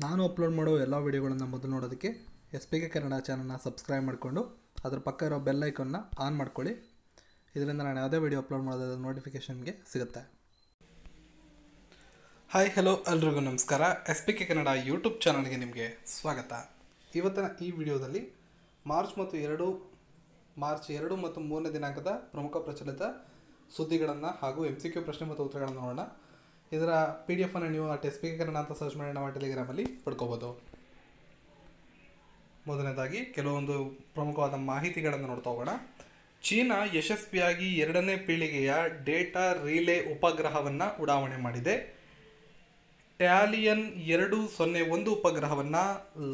ನಾನು ಅಪ್ಲೋಡ್ ಮಾಡೋ ಎಲ್ಲ ವೀಡಿಯೋಗಳನ್ನು ಮೊದಲು ನೋಡೋದಕ್ಕೆ SPK ಕನ್ನಡ ಚಾನಲ್ನ ಸಬ್ಸ್ಕ್ರೈಬ್ ಮಾಡಿಕೊಂಡು ಅದರ ಪಕ್ಕ ಇರೋ ಬೆಲ್ ಐಕನ್ನ ಆನ್ ಮಾಡ್ಕೊಳ್ಳಿ. ಇದರಿಂದ ನಾನು ಯಾವುದೇ ವೀಡಿಯೋ ಅಪ್ಲೋಡ್ ಮಾಡೋದ್ರ ನೋಟಿಫಿಕೇಷನ್ ನಿಮಗೆ ಸಿಗುತ್ತೆ. ಹಾಯ್ ಹಲೋ ಎಲ್ರಿಗೂ ನಮಸ್ಕಾರ. SPK ಕನ್ನಡ ಯೂಟ್ಯೂಬ್ ಚಾನಲ್ಗೆ ನಿಮಗೆ ಸ್ವಾಗತ. ಇವತ್ತಿನ ಈ ವಿಡಿಯೋದಲ್ಲಿ ಮಾರ್ಚ್ 2 ಮತ್ತು 3ನೇ ದಿನಾಂಕದ ಪ್ರಮುಖ ಪ್ರಚಲಿತ ಸುದ್ದಿಗಳನ್ನು ಹಾಗೂ MCQ ಪ್ರಶ್ನೆ ಮತ್ತು ಉತ್ತರಗಳನ್ನು ನೋಡೋಣ. ಇದರ PDF ಅನ್ನು ನೀವು SPK ಕನ್ನಡ ಅಂತ ಸರ್ಚ್ ಮಾಡಿ ನಮ್ಮ ಟೆಲಿಗ್ರಾಮಲ್ಲಿ ಪಡ್ಕೋಬೋದು. ಮೊದಲನೇದಾಗಿ ಕೆಲವೊಂದು ಪ್ರಮುಖವಾದ ಮಾಹಿತಿಗಳನ್ನು ನೋಡ್ತಾ ಹೋಗೋಣ. ಚೀನಾ ಯಶಸ್ವಿಯಾಗಿ 2ನೇ ಪೀಳಿಗೆಯ ಡೇಟಾ ರಿಲೇ ಉಪಗ್ರಹವನ್ನು ಉಡಾವಣೆ ಮಾಡಿದೆ. ಟ್ಯಾಲಿಯನ್ 201 ಉಪಗ್ರಹವನ್ನು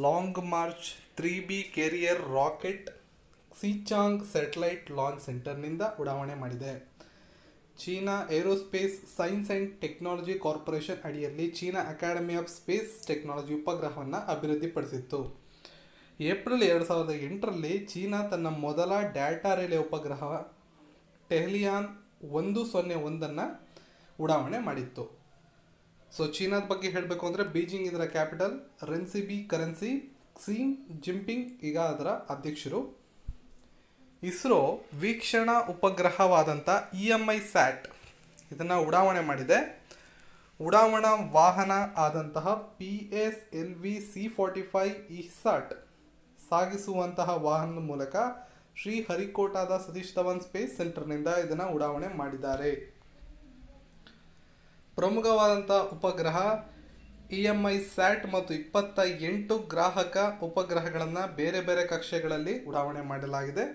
Long March 3B carrier rocket Xichang satellite launch ಸೆಂಟರ್ನಿಂದ ಉಡಾವಣೆ ಮಾಡಿದೆ. China Aerospace Science and Technology Corporation ಅಡಿಯಲ್ಲಿ China Academy of Space Technology ಉಪಗ್ರಹವನ್ನು ಅಭಿವೃದ್ಧಿಪಡಿಸಿತ್ತು. ಏಪ್ರಿಲ್ 2008ರಲ್ಲಿ ಚೀನಾ ತನ್ನ ಮೊದಲ ಡೇಟಾ ರಿಲೇ ಉಪಗ್ರಹ ಟೆಹಲಿಯಾನ್ 101 ಉಡಾವಣೆ ಮಾಡಿತ್ತು. ಸೊ ಚೀನಾದ ಬಗ್ಗೆ ಹೇಳಬೇಕು ಅಂದರೆ ಬೀಜಿಂಗ್ ಇದರ ಕ್ಯಾಪಿಟಲ್, ರೆನ್ಸಿಬಿ ಕರೆನ್ಸಿ, ಕ್ಸಿ ಜಿನ್ಪಿಂಗ್ ಈಗ ಅದರ ಅಧ್ಯಕ್ಷರು. ಇಸ್ರೋ ವೀಕ್ಷಣಾ ಉಪಗ್ರಹವಾದಂಥ EMI ಸ್ಯಾಟ್ ಇದನ್ನು ಉಡಾವಣೆ ಮಾಡಿದೆ. ಉಡಾವಣಾ ವಾಹನ ಆದಂತಹ PSLV C-45 ಇಸಾಟ್ ಸಾಗಿಸುವಂತಹ ವಾಹನದ ಮೂಲಕ ಶ್ರೀಹರಿಕೋಟಾದ ಸತೀಶ್ ಧವನ್ ಸ್ಪೇಸ್ ಸೆಂಟರ್ನಿಂದ ಇದನ್ನು ಉಡಾವಣೆ ಮಾಡಿದ್ದಾರೆ. ಪ್ರಮುಖವಾದಂಥ ಉಪಗ್ರಹ EMI ಸ್ಯಾಟ್ ಮತ್ತು 28 ಗ್ರಾಹಕ ಉಪಗ್ರಹಗಳನ್ನು ಬೇರೆ ಬೇರೆ ಕಕ್ಷೆಗಳಲ್ಲಿ ಉಡಾವಣೆ ಮಾಡಲಾಗಿದೆ.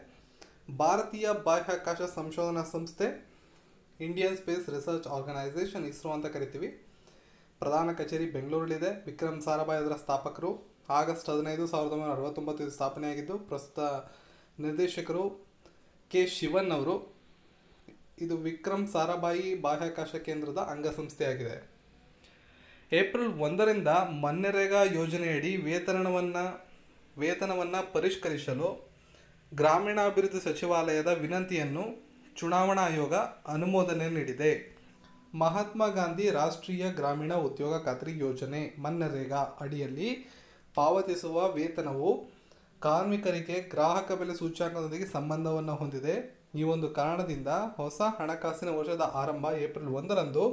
ಭಾರತೀಯ ಬಾಹ್ಯಾಕಾಶ ಸಂಶೋಧನಾ ಸಂಸ್ಥೆ, Indian space research organisation ISRO ಅಂತ ಕರಿತೀವಿ, ಪ್ರಧಾನ ಕಚೇರಿ ಬೆಂಗಳೂರಲ್ಲಿದೆ. ವಿಕ್ರಮ್ ಸಾರಾಭಾಯ್ ಅದರ ಸ್ಥಾಪಕರು. ಆಗಸ್ಟ್ 15, 1969 ಇದು ಸ್ಥಾಪನೆಯಾಗಿದ್ದು ಪ್ರಸ್ತುತ ನಿರ್ದೇಶಕರು K. ಶಿವನ್ ಅವರು. ಇದು ವಿಕ್ರಮ್ ಸಾರಾಭಾಯಿ ಬಾಹ್ಯಾಕಾಶ ಕೇಂದ್ರದ ಅಂಗಸಂಸ್ಥೆಯಾಗಿದೆ. ಏಪ್ರಿಲ್ 1ರಿಂದ ಮನ್ರೇಗಾ ಯೋಜನೆಯಡಿ ವೇತನವನ್ನು ಪರಿಷ್ಕರಿಸಲು ಗ್ರಾಮೀಣಾಭಿವೃದ್ಧಿ ಸಚಿವಾಲಯದ ವಿನಂತಿಯನ್ನು ಚುನಾವಣಾ ಆಯೋಗ ಅನುಮೋದನೆ ನೀಡಿದೆ. ಮಹಾತ್ಮ ಗಾಂಧಿ ರಾಷ್ಟ್ರೀಯ ಗ್ರಾಮೀಣ ಉದ್ಯೋಗ ಖಾತ್ರಿ ಯೋಜನೆ ಮನ್ರೇಗಾ ಅಡಿಯಲ್ಲಿ ಪಾವತಿಸುವ ವೇತನವು ಕಾರ್ಮಿಕರಿಗೆ ಗ್ರಾಹಕ ಬೆಲೆ ಸೂಚ್ಯಂಕದೊಂದಿಗೆ ಸಂಬಂಧವನ್ನು ಹೊಂದಿದೆ. ಈ ಒಂದು ಕಾರಣದಿಂದ ಹೊಸ ಹಣಕಾಸಿನ ವರ್ಷದ ಆರಂಭ ಏಪ್ರಿಲ್ 1ರಂದು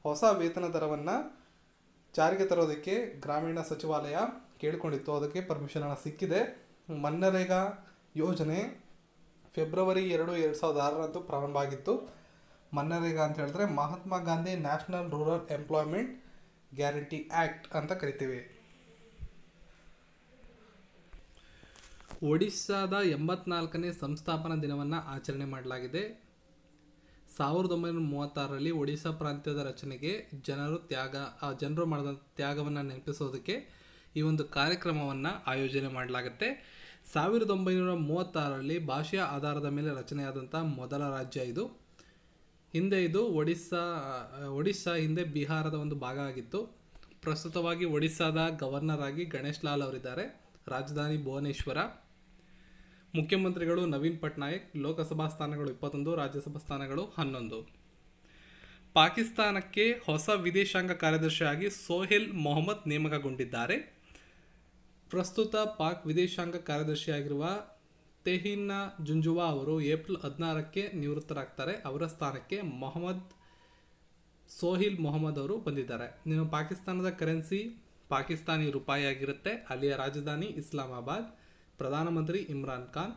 ಹೊಸ ವೇತನ ದರವನ್ನು ಜಾರಿಗೆ ತರೋದಕ್ಕೆ ಗ್ರಾಮೀಣ ಸಚಿವಾಲಯ ಕೇಳಿಕೊಂಡಿತ್ತು. ಅದಕ್ಕೆ ಪರ್ಮಿಷನ್ ಸಿಕ್ಕಿದೆ. ಮನ್ರೇಗಾ ಯೋಜನೆ ಫೆಬ್ರವರಿ 2, 2006ರಂದು ಪ್ರಾರಂಭ ಆಗಿತ್ತು. ಮನ್ರೇಗಾ ಅಂತ ಹೇಳಿದ್ರೆ Mahatma Gandhi national rural employment guarantee act ಅಂತ ಕರಿತೀವಿ. ಒಡಿಸ್ಸಾದ 84ನೇ ಸಂಸ್ಥಾಪನಾ ದಿನವನ್ನು ಆಚರಣೆ ಮಾಡಲಾಗಿದೆ. 1936ರಲ್ಲಿ ಒಡಿಸ್ಸಾ ಪ್ರಾಂತ್ಯದ ರಚನೆಗೆ ಜನರು ಮಾಡಿದ ತ್ಯಾಗವನ್ನು ನೆನಪಿಸೋದಕ್ಕೆ ಈ ಒಂದು ಕಾರ್ಯಕ್ರಮವನ್ನು ಆಯೋಜನೆ ಮಾಡಲಾಗುತ್ತೆ. 1936ರಲ್ಲಿ ಭಾಷೆಯ ಆಧಾರದ ಮೇಲೆ ರಚನೆಯಾದಂಥ ಮೊದಲ ರಾಜ್ಯ ಇದು. ಹಿಂದೆ ಇದು ಒಡಿಸ್ಸಾ ಹಿಂದೆ ಬಿಹಾರದ ಒಂದು ಭಾಗ ಆಗಿತ್ತು. ಪ್ರಸ್ತುತವಾಗಿ ಒಡಿಸ್ಸಾದ ಗವರ್ನರ್ ಆಗಿ ಗಣೇಶ್ ಲಾಲ್ ಅವರಿದ್ದಾರೆ. ರಾಜಧಾನಿ ಭುವನೇಶ್ವರ. ಮುಖ್ಯಮಂತ್ರಿಗಳು ನವೀನ್ ಪಟ್ನಾಯಕ್. ಲೋಕಸಭಾ ಸ್ಥಾನಗಳು 21, ರಾಜ್ಯಸಭಾ ಸ್ಥಾನಗಳು 11. ಪಾಕಿಸ್ತಾನಕ್ಕೆ ಹೊಸ ವಿದೇಶಾಂಗ ಕಾರ್ಯದರ್ಶಿಯಾಗಿ ಸೋಹೆಲ್ ಮೊಹಮ್ಮದ್ ನೇಮಕಗೊಂಡಿದ್ದಾರೆ. ಪ್ರಸ್ತುತ ಪಾಕ್ ವಿದೇಶಾಂಗ ಕಾರ್ಯದರ್ಶಿಯಾಗಿರುವ ತೆಹಿನ್ನಾ ಜುಂಜುವಾ ಅವರು ಏಪ್ರಿಲ್ 16ಕ್ಕೆ ನಿವೃತ್ತರಾಗ್ತಾರೆ. ಅವರ ಸ್ಥಾನಕ್ಕೆ ಸೋಹಿಲ್ ಮೊಹಮ್ಮದ್ ಅವರು ಬಂದಿದ್ದಾರೆ. ಪಾಕಿಸ್ತಾನದ ಕರೆನ್ಸಿ ಪಾಕಿಸ್ತಾನಿ ರೂಪಾಯಿ ಆಗಿರುತ್ತೆ. ಅಲ್ಲಿಯ ರಾಜಧಾನಿ ಇಸ್ಲಾಮಾಬಾದ್. ಪ್ರಧಾನಮಂತ್ರಿ ಇಮ್ರಾನ್ ಖಾನ್.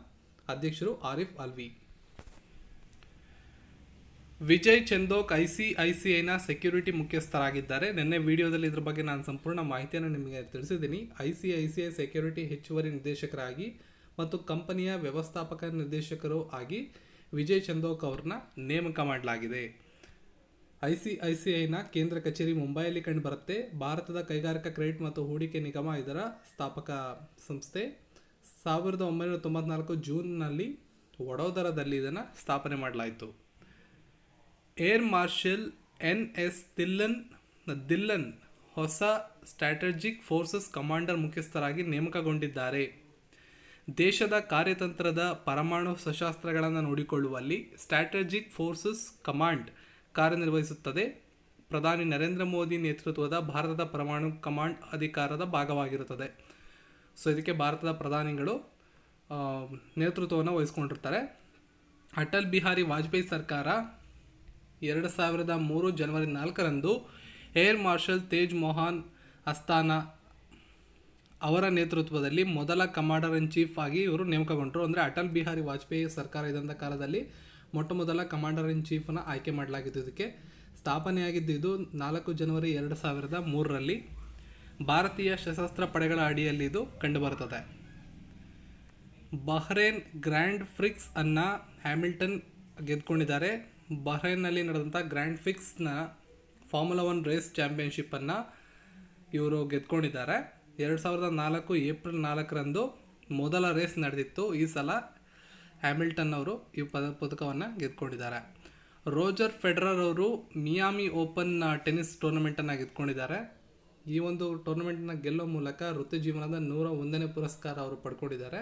ಅಧ್ಯಕ್ಷರು ಆರಿಫ್ ಅಲ್ವಿ. ವಿಜಯ್ ಚಂದೋಕ್ ICICIನ ಸೆಕ್ಯೂರಿಟಿ ಮುಖ್ಯಸ್ಥರಾಗಿದ್ದಾರೆ. ನಿನ್ನೆ ವಿಡಿಯೋದಲ್ಲಿ ಇದ್ರ ಬಗ್ಗೆ ನಾನು ಸಂಪೂರ್ಣ ಮಾಹಿತಿಯನ್ನು ನಿಮಗೆ ತಿಳಿಸಿದ್ದೀನಿ. ICICI ಸೆಕ್ಯೂರಿಟಿ ಹೆಚ್ಚುವರಿ ನಿರ್ದೇಶಕರಾಗಿ ಮತ್ತು ಕಂಪನಿಯ ವ್ಯವಸ್ಥಾಪಕ ನಿರ್ದೇಶಕರು ಆಗಿ ವಿಜಯ್ ಚಂದೋಕ್ ಅವ್ರನ್ನ ನೇಮಕ ಮಾಡಲಾಗಿದೆ. ICICIನ ಕೇಂದ್ರ ಕಚೇರಿ ಮುಂಬೈಯಲ್ಲಿ ಕಂಡುಬರುತ್ತೆ. ಭಾರತದ ಕೈಗಾರಿಕಾ ಕ್ರೆಡಿಟ್ ಮತ್ತು ಹೂಡಿಕೆ ನಿಗಮ ಇದರ ಸ್ಥಾಪಕ ಸಂಸ್ಥೆ. 1994 ಜೂನ್ನಲ್ಲಿ ವಡೋದರದಲ್ಲಿ ಇದನ್ನು ಸ್ಥಾಪನೆ ಮಾಡಲಾಯಿತು. ಏರ್ ಮಾರ್ಷಲ್ NS ಧಿಲ್ಲನ್ ಹೊಸ ಸ್ಟ್ರಾಟಜಿಕ್ ಫೋರ್ಸಸ್ ಕಮಾಂಡರ್ ಮುಖ್ಯಸ್ಥರಾಗಿ ನೇಮಕಗೊಂಡಿದ್ದಾರೆ. ದೇಶದ ಕಾರ್ಯತಂತ್ರದ ಪರಮಾಣು ಶಸ್ತ್ರಾಸ್ತ್ರಗಳನ್ನು ನೋಡಿಕೊಳ್ಳುವಲ್ಲಿ ಸ್ಟ್ರಾಟಜಿಕ್ ಫೋರ್ಸಸ್ ಕಮಾಂಡ್ ಕಾರ್ಯನಿರ್ವಹಿಸುತ್ತದೆ. ಪ್ರಧಾನಿ ನರೇಂದ್ರ ಮೋದಿ ನೇತೃತ್ವದ ಭಾರತದ ಪರಮಾಣು ಕಮಾಂಡ್ ಅಧಿಕಾರದ ಭಾಗವಾಗಿರುತ್ತದೆ. ಸೊ ಇದಕ್ಕೆ ಭಾರತದ ಪ್ರಧಾನಿಗಳು ನೇತೃತ್ವವನ್ನು ವಹಿಸ್ಕೊಂಡಿರ್ತಾರೆ. ಅಟಲ್ ಬಿಹಾರಿ ವಾಜಪೇಯಿ ಸರ್ಕಾರ 2003 ಜನವರಿ 4ರಂದು ಏರ್ ಮಾರ್ಷಲ್ ತೇಜ್ ಮೋಹನ್ ಅಸ್ತಾನಾ ಅವರ ನೇತೃತ್ವದಲ್ಲಿ ಮೊದಲ ಕಮಾಂಡರ್ ಇನ್ ಚೀಫ್ ಆಗಿ ಇವರು ನೇಮಕಗೊಂಡರು. ಅಂದರೆ ಅಟಲ್ ಬಿಹಾರಿ ವಾಜಪೇಯಿ ಸರ್ಕಾರ ಇದ್ದಂಥ ಕಾಲದಲ್ಲಿ ಮೊಟ್ಟ ಮೊದಲ ಕಮಾಂಡರ್ ಇನ್ ಚೀಫನ್ನು ಆಯ್ಕೆ ಮಾಡಲಾಗಿದ್ದು. ಇದಕ್ಕೆ ಸ್ಥಾಪನೆಯಾಗಿದ್ದು ಇದು 4 ಜನವರಿ 2003ರಲ್ಲಿ ಭಾರತೀಯ ಸಶಸ್ತ್ರ ಪಡೆಗಳ ಅಡಿಯಲ್ಲಿ ಇದು ಕಂಡುಬರುತ್ತದೆ. ಬಹ್ರೇನ್ ಗ್ರ್ಯಾಂಡ್ ಪ್ರಿಕ್ಸ್ ಅನ್ನು ಹ್ಯಾಮಿಲ್ಟನ್ ಗೆದ್ದುಕೊಂಡಿದ್ದಾರೆ. ಬಹ್ರೇನ್ನಲ್ಲಿ ನಡೆದಂಥ ಗ್ರ್ಯಾಂಡ್ ಪ್ರಿಕ್ಸ್ನ ಫಾರ್ಮುಲಾ 1 ರೇಸ್ ಚಾಂಪಿಯನ್ಶಿಪ್ಪನ್ನು ಇವರು ಗೆದ್ದುಕೊಂಡಿದ್ದಾರೆ. 2004 ಏಪ್ರಿಲ್ 4ರಂದು ಮೊದಲ ರೇಸ್ ನಡೆದಿತ್ತು. ಈ ಸಲ ಹ್ಯಾಮಿಲ್ಟನ್ ಅವರು ಈ ಪದಕವನ್ನು ಗೆದ್ದುಕೊಂಡಿದ್ದಾರೆ. ರೋಜರ್ ಫೆಡರರ್ ಅವರು ಮಿಯಾಮಿ ಓಪನ್ ಟೆನ್ನಿಸ್ ಟೂರ್ನಮೆಂಟನ್ನು ಗೆದ್ದುಕೊಂಡಿದ್ದಾರೆ. ಈ ಒಂದು ಟೂರ್ನಮೆಂಟ್ನ ಗೆಲ್ಲೋ ಮೂಲಕ ವೃತ್ತಿ ಜೀವನದ 101ನೇ ಪುರಸ್ಕಾರ ಅವರು ಪಡ್ಕೊಂಡಿದ್ದಾರೆ.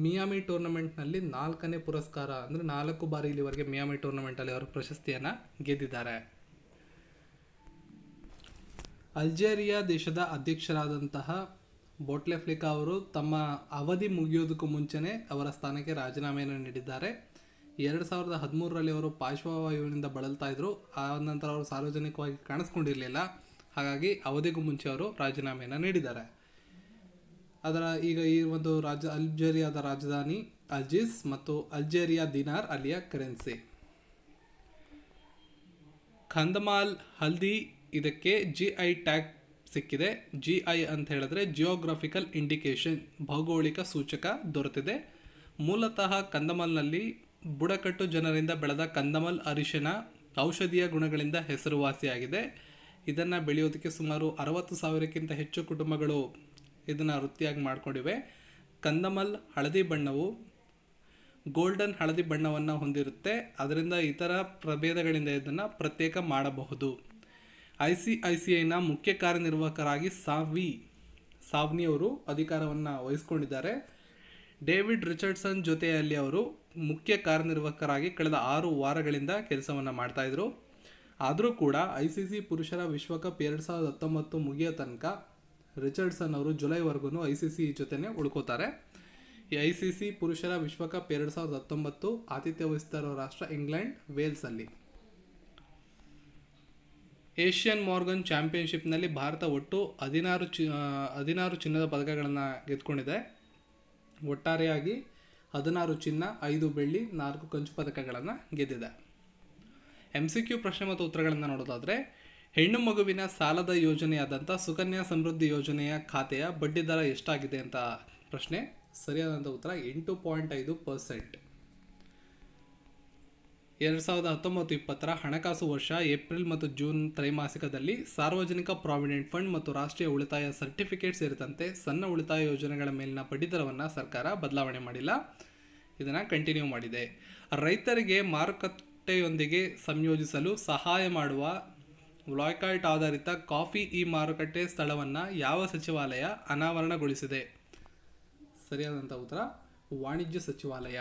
ಮಿಯಾಮಿ ಟೂರ್ನಮೆಂಟ್ನಲ್ಲಿ 4ನೇ ಪುರಸ್ಕಾರ, ಅಂದರೆ 4 ಬಾರಿ ಇಲ್ಲಿವರೆಗೆ ಮಿಯಾಮಿ ಟೂರ್ನಮೆಂಟಲ್ಲಿ ಅವರು ಪ್ರಶಸ್ತಿಯನ್ನು ಗೆದ್ದಿದ್ದಾರೆ. ಅಲ್ಜೇರಿಯಾ ದೇಶದ ಅಧ್ಯಕ್ಷರಾದಂತಹ ಬೌಟ್ಲೆಫ್ಲಿಕಾ ಅವರು ತಮ್ಮ ಅವಧಿ ಮುಗಿಯೋದಕ್ಕೂ ಮುಂಚೆನೇ ಅವರ ಸ್ಥಾನಕ್ಕೆ ರಾಜೀನಾಮೆಯನ್ನು ನೀಡಿದ್ದಾರೆ. 2013ರಲ್ಲಿ ಅವರು ಪಾರ್ಶ್ವವಾಯುವಿನಿಂದ ಬಳಲ್ತಾ ಇದ್ರು. ಆ ನಂತರ ಅವರು ಸಾರ್ವಜನಿಕವಾಗಿ ಕಾಣಿಸ್ಕೊಂಡಿರಲಿಲ್ಲ. ಹಾಗಾಗಿ ಅವಧಿಗೂ ಮುಂಚೆ ಅವರು ರಾಜೀನಾಮೆಯನ್ನು ನೀಡಿದ್ದಾರೆ. ಈಗ ಈ ಒಂದು ಅಲ್ಜೇರಿಯಾದ ರಾಜಧಾನಿ ಅಲ್ಜಿಸ್ ಮತ್ತು ಅಲ್ಜೇರಿಯಾ ದಿನಾರ್ ಅಲ್ಲಿಯ ಕರೆನ್ಸಿ. ಕಂದಮಾಲ್ ಹಲ್ದಿ ಇದಕ್ಕೆ GI ಟ್ಯಾಗ್ ಸಿಕ್ಕಿದೆ. GI ಅಂತ ಹೇಳಿದ್ರೆ ಜಿಯೋಗ್ರಫಿಕಲ್ ಇಂಡಿಕೇಶನ್, ಭೌಗೋಳಿಕ ಸೂಚಕ ದೊರೆತಿದೆ. ಮೂಲತಃ ಕಂದಮಲ್ನಲ್ಲಿ ಬುಡಕಟ್ಟು ಜನರಿಂದ ಬೆಳೆದ ಕಂದಮಲ್ ಅರಿಶಿನ ಔಷಧೀಯ ಗುಣಗಳಿಂದ ಹೆಸರುವಾಸಿಯಾಗಿದೆ. ಇದನ್ನು ಬೆಳೆಯೋದಕ್ಕೆ ಸುಮಾರು 60,000ಕ್ಕಿಂತ ಹೆಚ್ಚು ಕುಟುಂಬಗಳು ಇದನ್ನು ವೃತ್ತಿಯಾಗಿ ಮಾಡಿಕೊಂಡಿವೆ. ಕಂದಮಲ್ ಹಳದಿ ಬಣ್ಣವು ಗೋಲ್ಡನ್ ಹಳದಿ ಬಣ್ಣವನ್ನು ಹೊಂದಿರುತ್ತೆ. ಅದರಿಂದ ಇತರ ಪ್ರಭೇದಗಳಿಂದ ಇದನ್ನು ಪ್ರತ್ಯೇಕ ಮಾಡಬಹುದು. ICICIನ ಮುಖ್ಯ ಕಾರ್ಯನಿರ್ವಾಹಕರಾಗಿ ಸಾವ್ನಿ ಅವರು ಅಧಿಕಾರವನ್ನು ವಹಿಸ್ಕೊಂಡಿದ್ದಾರೆ. ಡೇವಿಡ್ ರಿಚರ್ಡ್ಸನ್ ಜೊತೆಯಲ್ಲಿ ಅವರು ಮುಖ್ಯ ಕಾರ್ಯನಿರ್ವಾಹಕರಾಗಿ ಕಳೆದ 6 ವಾರಗಳಿಂದ ಕೆಲಸವನ್ನು ಮಾಡ್ತಾಯಿದ್ರು. ಆದರೂ ಕೂಡ ICC ಪುರುಷರ ವಿಶ್ವಕಪ್ 2019 ಮುಗಿಯೋ ತನಕ ರಿಚರ್ಡ್ಸನ್ ಅವರು ಜುಲೈವರೆಗೂ ICC ಜೊತೆನೇ ಉಳ್ಕೋತಾರೆ. ಈ ICC ಪುರುಷರ ವಿಶ್ವಕಪ್ 2019 ಆತಿಥ್ಯ ವಹಿಸ್ತಾ ಇರೋ ರಾಷ್ಟ್ರ ಇಂಗ್ಲೆಂಡ್, ವೇಲ್ಸಲ್ಲಿ. ಏಷ್ಯನ್ ಮಾರ್ಗನ್ ಚಾಂಪಿಯನ್ಶಿಪ್ನಲ್ಲಿ ಭಾರತ ಒಟ್ಟು 16 ಚಿನ್ನದ ಪದಕಗಳನ್ನು ಗೆದ್ದುಕೊಂಡಿದೆ. ಒಟ್ಟಾರೆಯಾಗಿ 16 ಚಿನ್ನ, 5 ಬೆಳ್ಳಿ, 4 ಕಂಚು ಪದಕಗಳನ್ನು ಗೆದ್ದಿದೆ. MCQ ಪ್ರಶ್ನೆ ಮತ್ತು ಉತ್ತರಗಳನ್ನು ನೋಡೋದಾದರೆ, ಹೆಣ್ಣು ಮಗುವಿನ ಸಾಲದ ಯೋಜನೆಯಾದಂಥ ಸುಕನ್ಯಾ ಸಮೃದ್ಧಿ ಯೋಜನೆಯ ಖಾತೆಯ ಬಡ್ಡಿದರ ಎಷ್ಟಾಗಿದೆ ಅಂತ ಪ್ರಶ್ನೆ. ಸರಿಯಾದಂಥ ಉತ್ತರ 8.5%. 2019-20 ಹಣಕಾಸು ವರ್ಷ ಏಪ್ರಿಲ್ ಮತ್ತು ಜೂನ್ ತ್ರೈಮಾಸಿಕದಲ್ಲಿ ಸಾರ್ವಜನಿಕ ಪ್ರಾವಿಡೆಂಟ್ ಫಂಡ್ ಮತ್ತು ರಾಷ್ಟ್ರೀಯ ಉಳಿತಾಯ ಸರ್ಟಿಫಿಕೇಟ್ ಸೇರಿದಂತೆ ಸಣ್ಣ ಉಳಿತಾಯ ಯೋಜನೆಗಳ ಮೇಲಿನ ಬಡ್ಡಿದರವನ್ನು ಸರ್ಕಾರ ಬದಲಾವಣೆ ಮಾಡಿಲ್ಲ, ಇದನ್ನು ಕಂಟಿನ್ಯೂ ಮಾಡಿದೆ. ರೈತರಿಗೆ ಮಾರುಕಟ್ಟೆಯೊಂದಿಗೆ ಸಂಯೋಜಿಸಲು ಸಹಾಯ ಮಾಡುವ ವ್ಲಾಯ್ಕಾಯ್ಟ್ ಆಧಾರಿತ ಕಾಫಿ ಮಾರುಕಟ್ಟೆ ಸ್ಥಳವನ್ನು ಯಾವ ಸಚಿವಾಲಯ ಅನಾವರಣಗೊಳಿಸಿದೆ? ಸರಿಯಾದಂಥ ಉತ್ತರ ವಾಣಿಜ್ಯ ಸಚಿವಾಲಯ.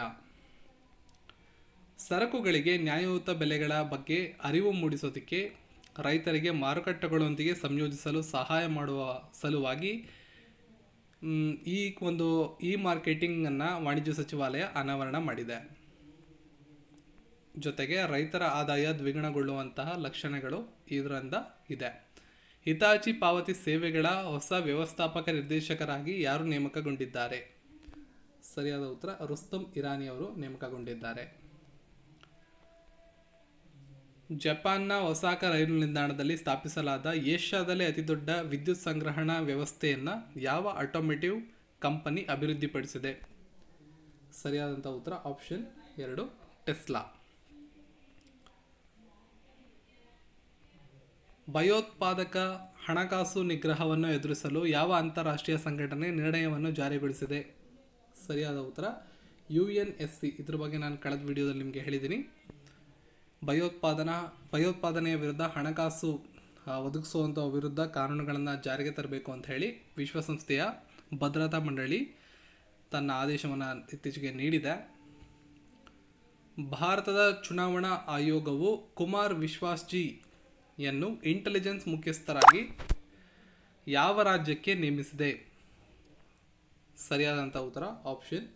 ಸರಕುಗಳಿಗೆ ನ್ಯಾಯಯುತ ಬೆಲೆಗಳ ಬಗ್ಗೆ ಅರಿವು ಮೂಡಿಸೋದಕ್ಕೆ ರೈತರಿಗೆ ಮಾರುಕಟ್ಟೆಗಳೊಂದಿಗೆ ಸಂಯೋಜಿಸಲು ಸಹಾಯ ಮಾಡುವ ಸಲುವಾಗಿ ಈ ಮಾರ್ಕೆಟಿಂಗನ್ನು ವಾಣಿಜ್ಯ ಸಚಿವಾಲಯ ಅನಾವರಣ ಮಾಡಿದೆ. ಜೊತೆಗೆ ರೈತರ ಆದಾಯ ದ್ವಿಗುಣಗೊಳ್ಳುವಂತಹ ಲಕ್ಷಣಗಳು ಇದರಿಂದ ಇದೆ. ಹಿತಾಚಿ ಪಾವತಿ ಸೇವೆಗಳ ಹೊಸ ವ್ಯವಸ್ಥಾಪಕ ನಿರ್ದೇಶಕರಾಗಿ ಯಾರು ನೇಮಕಗೊಂಡಿದ್ದಾರೆ? ಸರಿಯಾದ ಉತ್ತರ ರುಸ್ತಮ್ ಇರಾನಿ ಅವರು ನೇಮಕಗೊಂಡಿದ್ದಾರೆ. ಜಪಾನ್ನ ಒಸಾಕ ರೈಲು ನಿಲ್ದಾಣದಲ್ಲಿ ಸ್ಥಾಪಿಸಲಾದ ಏಷ್ಯಾದಲ್ಲೇ ಅತಿದೊಡ್ಡ ವಿದ್ಯುತ್ ಸಂಗ್ರಹಣಾ ವ್ಯವಸ್ಥೆಯನ್ನು ಯಾವ ಆಟೋಮೇಟಿವ್ ಕಂಪನಿ ಅಭಿವೃದ್ಧಿಪಡಿಸಿದೆ? ಸರಿಯಾದಂಥ ಉತ್ತರ ಆಪ್ಷನ್ 2 ಟೆಸ್ಲಾ. ಭಯೋತ್ಪಾದಕ ಹಣಕಾಸು ನಿಗ್ರಹವನ್ನು ಎದುರಿಸಲು ಯಾವ ಅಂತಾರಾಷ್ಟ್ರೀಯ ಸಂಘಟನೆ ನಿರ್ಣಯವನ್ನು ಜಾರಿಗೊಳಿಸಿದೆ? ಸರಿಯಾದ ಉತ್ತರ UNSC. ಇದ್ರ ಬಗ್ಗೆ ನಾನು ಕಳೆದ ವಿಡಿಯೋದಲ್ಲಿ ನಿಮಗೆ ಹೇಳಿದ್ದೀನಿ. ಭಯೋತ್ಪಾದನೆಯ ವಿರುದ್ಧ ಹಣಕಾಸು ಒದಗಿಸುವಂಥ ವಿರುದ್ಧ ಕಾನೂನುಗಳನ್ನು ಜಾರಿಗೆ ತರಬೇಕು ಅಂತ ಹೇಳಿ ವಿಶ್ವಸಂಸ್ಥೆಯ ಭದ್ರತಾ ಮಂಡಳಿ ತನ್ನ ಆದೇಶವನ್ನು ಇತ್ತೀಚೆಗೆ ನೀಡಿದೆ. ಭಾರತದ ಚುನಾವಣಾ ಆಯೋಗವು ಕುಮಾರ್ ವಿಶ್ವಾಸ್ ಜಿ ಯನ್ನು ಇಂಟೆಲಿಜೆನ್ಸ್ ಮುಖ್ಯಸ್ಥರಾಗಿ ಯಾವ ರಾಜ್ಯಕ್ಕೆ ನೇಮಿಸಿದೆ? ಸರಿಯಾದಂಥ ಉತ್ತರ option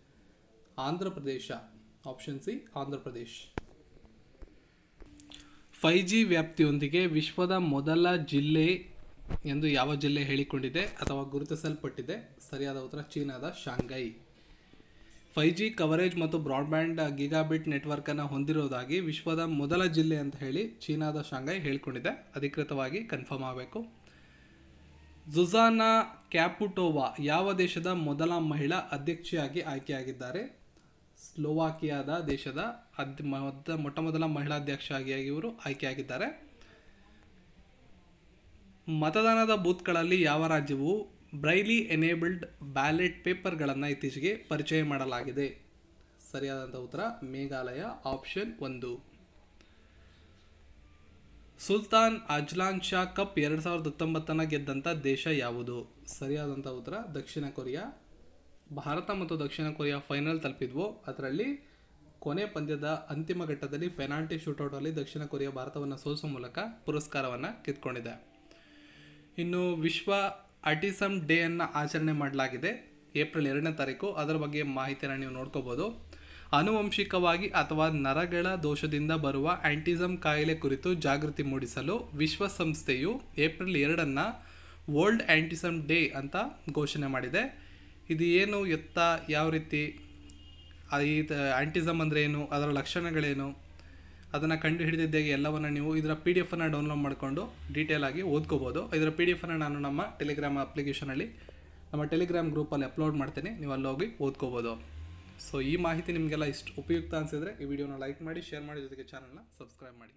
Andhra Pradesh. Option C Andhra Pradesh. 5G ವ್ಯಾಪ್ತಿಯೊಂದಿಗೆ ವಿಶ್ವದ ಮೊದಲ ಜಿಲ್ಲೆ ಎಂದು ಯಾವ ಜಿಲ್ಲೆ ಹೇಳಿಕೊಂಡಿದೆ ಅಥವಾ ಗುರುತಿಸಲ್ಪಟ್ಟಿದೆ? ಸರಿಯಾದ ಉತ್ತರ ಚೀನಾದ ಶಾಂಘೈ. 5G ಕವರೇಜ್ ಮತ್ತು ಬ್ರಾಡ್ಬ್ಯಾಂಡ್ ಗಿಗಾಬಿಟ್ ನೆಟ್ವರ್ಕನ್ನು ಹೊಂದಿರುವುದಾಗಿ ವಿಶ್ವದ ಮೊದಲ ಜಿಲ್ಲೆ ಅಂತ ಹೇಳಿ ಚೀನಾದ ಶಾಂಘೈ ಹೇಳಿಕೊಂಡಿದೆ. ಅಧಿಕೃತವಾಗಿ ಕನ್ಫರ್ಮ್ ಆಗಬೇಕು. ಜುಜಾನಾ ಕ್ಯಾಪುಟೋವಾ ಯಾವ ದೇಶದ ಮೊದಲ ಮಹಿಳಾ ಅಧ್ಯಕ್ಷೆಯಾಗಿ ಆಯ್ಕೆಯಾಗಿದ್ದಾರೆ? ಸ್ಲೋವಾಕಿಯಾದ ದೇಶದ ಮೊಟ್ಟ ಮೊದಲ ಮಹಿಳಾ ಅಧ್ಯಕ್ಷರಾಗಿ ಇವರು ಆಯ್ಕೆಯಾಗಿದ್ದಾರೆ. ಮತದಾನದ ಬೂತ್ಗಳಲ್ಲಿ ಯಾವ ರಾಜ್ಯವು ಬ್ರೈಲಿ ಎನೇಬಲ್ಡ್ ಬ್ಯಾಲೆಟ್ ಪೇಪರ್ಗಳನ್ನು ಇತ್ತೀಚೆಗೆ ಪರಿಚಯ ಮಾಡಲಾಗಿದೆ? ಸರಿಯಾದಂಥ ಉತ್ತರ Meghalaya. Option 1. Sultan Ajlan Shah cup 2019 ಗೆದ್ದಂಥ ದೇಶ ಯಾವುದು? ಸರಿಯಾದಂಥ ಉತ್ತರ ದಕ್ಷಿಣ ಕೊರಿಯಾ. ಭಾರತ ಮತ್ತು ದಕ್ಷಿಣ ಕೊರಿಯಾ ಫೈನಲ್ ತಲುಪಿದ್ವು. ಅದರಲ್ಲಿ ಕೊನೆ ಪಂದ್ಯದ ಅಂತಿಮ ಘಟ್ಟದಲ್ಲಿ ಪೆನಾಲ್ಟಿ ಶೂಟೌಟಲ್ಲಿ ದಕ್ಷಿಣ ಕೊರಿಯಾ ಭಾರತವನ್ನು ಸೋಲಿಸುವ ಮೂಲಕ ಪುರಸ್ಕಾರವನ್ನು ಕಿತ್ಕೊಂಡಿದೆ. ಇನ್ನು ವಿಶ್ವ ಆಟಿಸಮ್ ಡೇ ಅನ್ನು ಆಚರಣೆ ಮಾಡಲಾಗಿದೆ ಏಪ್ರಿಲ್ 2ನೇ ತಾರೀಕು. ಅದರ ಬಗ್ಗೆ ಮಾಹಿತಿಯನ್ನು ನೀವು ನೋಡ್ಕೋಬೋದು. ಆನುವಂಶಿಕವಾಗಿ ಅಥವಾ ನರಗಳ ದೋಷದಿಂದ ಬರುವ ಆಂಟಿಸಮ್ ಕಾಯಿಲೆ ಕುರಿತು ಜಾಗೃತಿ ಮೂಡಿಸಲು ವಿಶ್ವಸಂಸ್ಥೆಯು ಏಪ್ರಿಲ್ 2 ವರ್ಲ್ಡ್ ಆಂಟಿಸಮ್ ಡೇ ಅಂತ ಘೋಷಣೆ ಮಾಡಿದೆ. ಇದು ಏನು, ಯಾವ ರೀತಿ, ಈ ಆಂಟಿಸಮ್ ಅಂದರೆ ಏನು, ಅದರ ಲಕ್ಷಣಗಳೇನು, ಅದನ್ನು ಕಂಡು ಹಿಡಿದಿದ್ದಾಗೆ ಎಲ್ಲವನ್ನು ನೀವು ಇದರ PDF ಡೌನ್ಲೋಡ್ ಮಾಡಿಕೊಂಡು ಡೀಟೇಲ್ ಆಗಿ ಓದ್ಕೋಬೋದು. ಇದರ PDF ನಾನು ನಮ್ಮ ಟೆಲಿಗ್ರಾಮ್ ಅಪ್ಲಿಕೇಶನಲ್ಲಿ ನಮ್ಮ ಟೆಲಿಗ್ರಾಮ್ ಗ್ರೂಪಲ್ಲಿ ಅಪ್ಲೋಡ್ ಮಾಡ್ತೀನಿ. ನೀವು ಅಲ್ಲಿ ಹೋಗಿ ಓದ್ಕೋಬೋದು. ಸೊ ಈ ಮಾಹಿತಿ ನಿಮಗೆಲ್ಲ ಉಪಯುಕ್ತ ಅನಿಸಿದರೆ ಈ ವಿಡಿಯೋನ ಲೈಕ್ ಮಾಡಿ, ಶೇರ್ ಮಾಡಿ, ಜೊತೆಗೆ ಚಾನಲ್ನ ಸಬ್ಸ್ಕ್ರೈಬ್ ಮಾಡಿ.